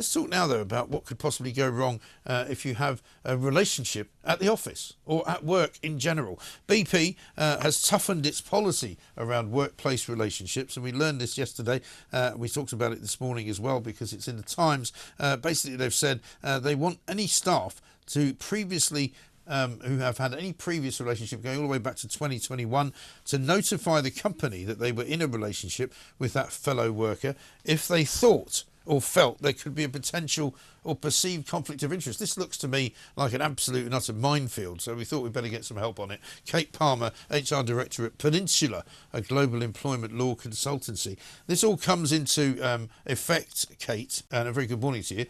Let's talk now, though, about what could possibly go wrong if you have a relationship at the office or at work in general. BP has toughened its policy around workplace relationships, and we learned this yesterday. We talked about it this morning as well because it's in the Times. Basically, they've said they want any staff to previously who have had any previous relationship going all the way back to 2021 to notify the company that they were in a relationship with that fellow worker if they thought or felt there could be a potential or perceived conflict of interest. This looks to me like an absolute and utter minefield, so we thought we'd better get some help on it. Kate Palmer, HR Director at Peninsula, a global employment law consultancy. This all comes into effect, Kate, and a very good morning to you,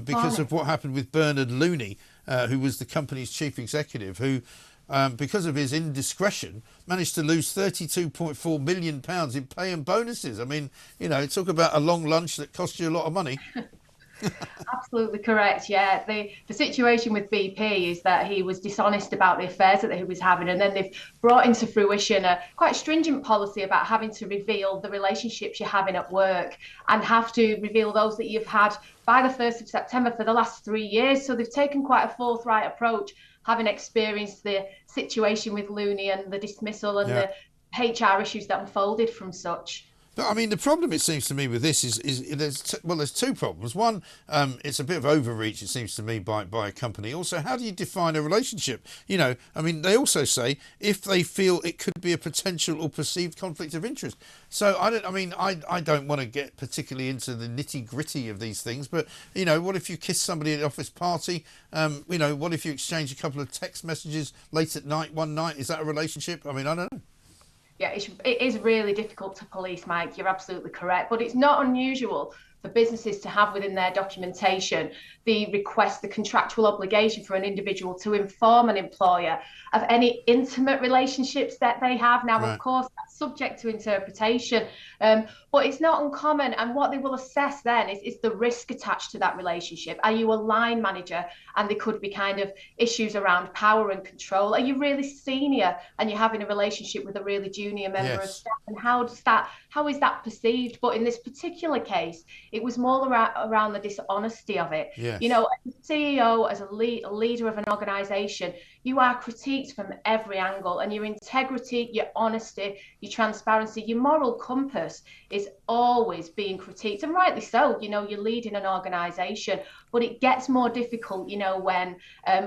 because of what happened with Bernard Looney, who was the company's chief executive, who because of his indiscretion, managed to lose £32.4 million in pay and bonuses. I mean, you know, talk about a long lunch that cost you a lot of money. Absolutely correct. Yeah, the situation with BP is that he was dishonest about the affairs that he was having, and then they've brought into fruition a quite stringent policy about having to reveal the relationships you're having at work and have to reveal those that you've had by the 1st of September for the last 3 years. So they've taken quite a forthright approach, having experienced the situation with Looney and the dismissal and the HR issues that unfolded from such. But I mean, the problem, it seems to me, with this is there's two problems. One, it's a bit of overreach, it seems to me, by a company. Also, how do you define a relationship? You know, I mean, they also say if they feel it could be a potential or perceived conflict of interest. So I don't want to get particularly into the nitty gritty of these things, but you know, what if you kiss somebody at an office party? You know, what if you exchange a couple of text messages late at night one night? Is that a relationship? I mean, I don't know. Yeah, it is really difficult to police, Mike. You're absolutely correct. But it's not unusual for businesses to have within their documentation the request, the contractual obligation for an individual to inform an employer of any intimate relationships that they have. Now, of course, that's subject to interpretation, but it's not uncommon. And what they will assess then is the risk attached to that relationship. Are you a line manager? And there could be kind of issues around power and control. Are you really senior and you're having a relationship with a really junior member of staff? And how is that perceived? But in this particular case, it was more around the dishonesty of it. Yes. You know, as a CEO, as a leader of an organisation, you are critiqued from every angle, and your integrity, your honesty, your transparency, your moral compass is always being critiqued, and rightly so. You know, you're leading an organisation, but it gets more difficult, you know, when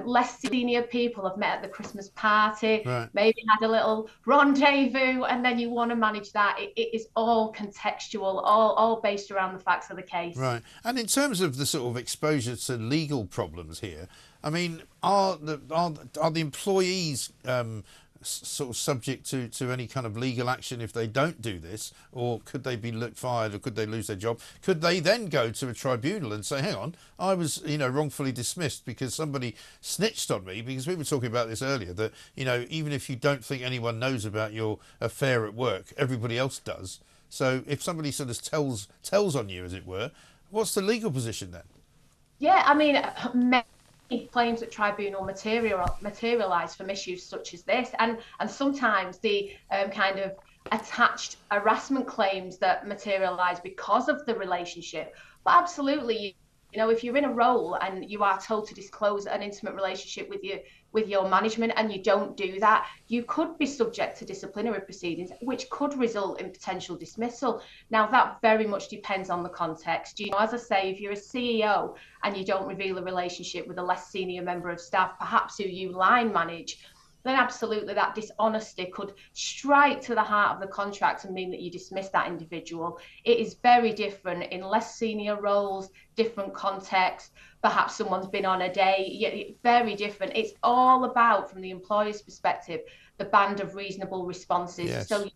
less senior people have met at the Christmas party, maybe had a little rendezvous, and then you want to manage that. It is all contextual, all based around the facts of the case. Right. And in terms of the sort of exposure to legal problems here, I mean, are the employees sort of subject to any kind of legal action if they don't do this, or could they be fired, or could they lose their job? Could they then go to a tribunal and say, hang on, I was, you know, wrongfully dismissed because somebody snitched on me? Because we were talking about this earlier, that, you know, even if you don't think anyone knows about your affair at work, everybody else does. So if somebody sort of tells on you, as it were, what's the legal position then? Yeah, I mean, many claims at tribunal materialise from issues such as this, and sometimes the kind of attached harassment claims that materialise because of the relationship. But absolutely, you know, if you're in a role and you are told to disclose an intimate relationship with your management and you don't do that, you could be subject to disciplinary proceedings, which could result in potential dismissal. Now, that very much depends on the context. You know, as I say, if you're a CEO and you don't reveal a relationship with a less senior member of staff, perhaps who you line manage, then absolutely that dishonesty could strike to the heart of the contract and mean that you dismiss that individual. It is very different in less senior roles, different contexts. Perhaps someone's been on a day, very different. It's all about, from the employer's perspective, the band of reasonable responses. Yes. So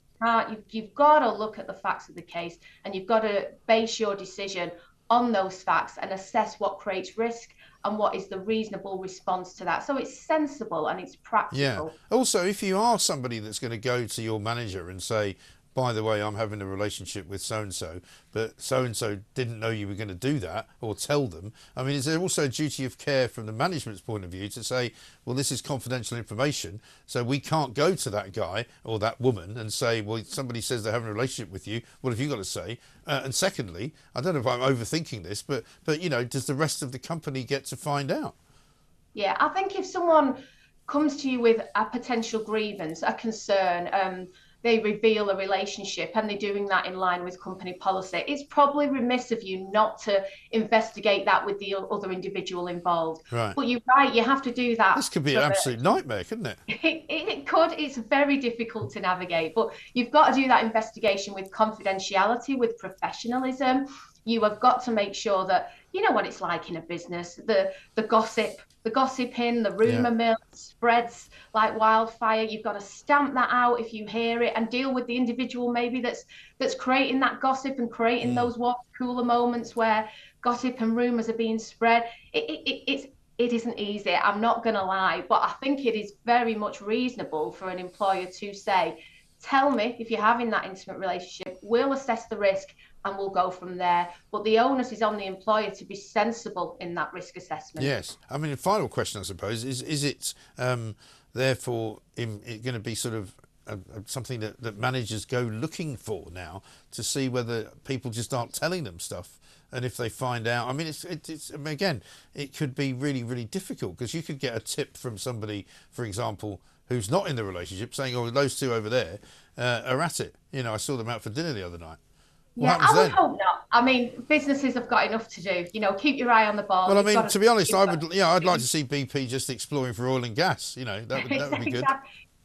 you've got to look at the facts of the case, and you've got to base your decision on those facts and assess what creates risk and what is the reasonable response to that. So it's sensible and it's practical. Yeah. Also, if you are somebody that's going to go to your manager and say, by the way, I'm having a relationship with so-and-so, but so-and-so didn't know you were going to do that, or tell them. I mean, is there also a duty of care from the management's point of view to say, well, this is confidential information, so we can't go to that guy or that woman and say, well, somebody says they're having a relationship with you, what have you got to say? And secondly, I don't know if I'm overthinking this, but you know, does the rest of the company get to find out? Yeah, I think if someone comes to you with a potential grievance, a concern, they reveal a relationship and they're doing that in line with company policy, it's probably remiss of you not to investigate that with the other individual involved. Right. But you're right, you have to do that. This could be an absolute nightmare, couldn't it? It could. It's very difficult to navigate, but you've got to do that investigation with confidentiality, with professionalism. You have got to make sure that you know what it's like in a business. The gossiping, the rumor Yeah. mill spreads like wildfire. You've got to stamp that out if you hear it, and deal with the individual maybe that's creating that gossip and creating those water cooler moments where gossip and rumors are being spread. It isn't easy, I'm not going to lie, but I think it is very much reasonable for an employer to say, tell me if you're having that intimate relationship, we'll assess the risk and we'll go from there. But the onus is on the employer to be sensible in that risk assessment. Yes. I mean, the final question, I suppose, is it therefore going to be sort of something that managers go looking for now to see whether people just aren't telling them stuff? And if they find out, I mean, it's I mean, again, it could be really, really difficult because you could get a tip from somebody, for example, who's not in the relationship saying, oh, those two over there are at it. You know, I saw them out for dinner the other night. Yeah, I would hope not. I mean, businesses have got enough to do. You know, keep your eye on the ball. Well, I mean, to be honest, I'd like to see BP just exploring for oil and gas. You know, that would be good.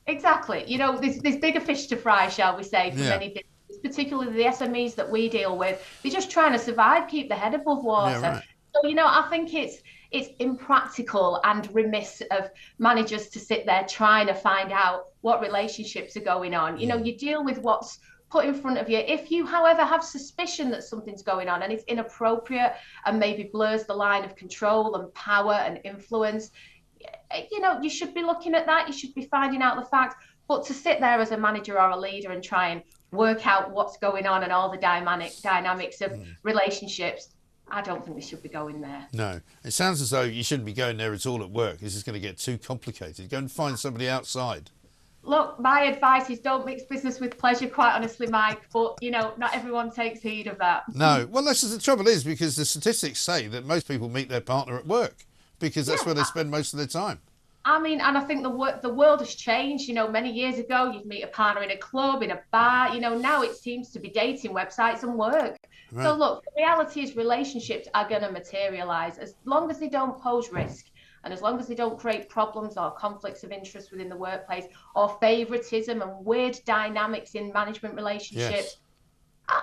Exactly. You know, there's bigger fish to fry, shall we say, for many businesses, particularly the SMEs that we deal with. They're just trying to survive, keep their head above water. Yeah, right. So, you know, I think it's impractical and remiss of managers to sit there trying to find out what relationships are going on. You know, you deal with what's put in front of you. If you, however, have suspicion that something's going on and it's inappropriate and maybe blurs the line of control and power and influence, you know, you should be looking at that. You should be finding out the facts. But to sit there as a manager or a leader and try and work out what's going on and all the dynamics of relationships, I don't think we should be going there. No, it sounds as though you shouldn't be going there at all at work. This is going to get too complicated. Go and find somebody outside. Look, my advice is don't mix business with pleasure, quite honestly, Mike. But, you know, not everyone takes heed of that. No. Well, that's the trouble is because the statistics say that most people meet their partner at work because that's where they spend most of their time. I mean, and I think the world has changed. You know, many years ago, you'd meet a partner in a club, in a bar. You know, now it seems to be dating websites and work. Right. So, look, the reality is relationships are going to materialise as long as they don't pose risk. And as long as they don't create problems or conflicts of interest within the workplace or favoritism and weird dynamics in management relationships,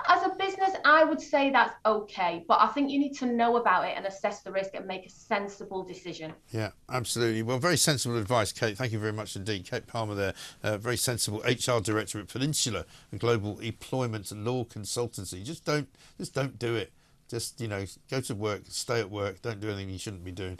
as a business, I would say that's okay. But I think you need to know about it and assess the risk and make a sensible decision. Yeah, absolutely. Well, very sensible advice, Kate. Thank you very much indeed. Kate Palmer there, very sensible HR director at Peninsula, a global employment and law consultancy. Just don't do it. Just, you know, go to work, stay at work, don't do anything you shouldn't be doing.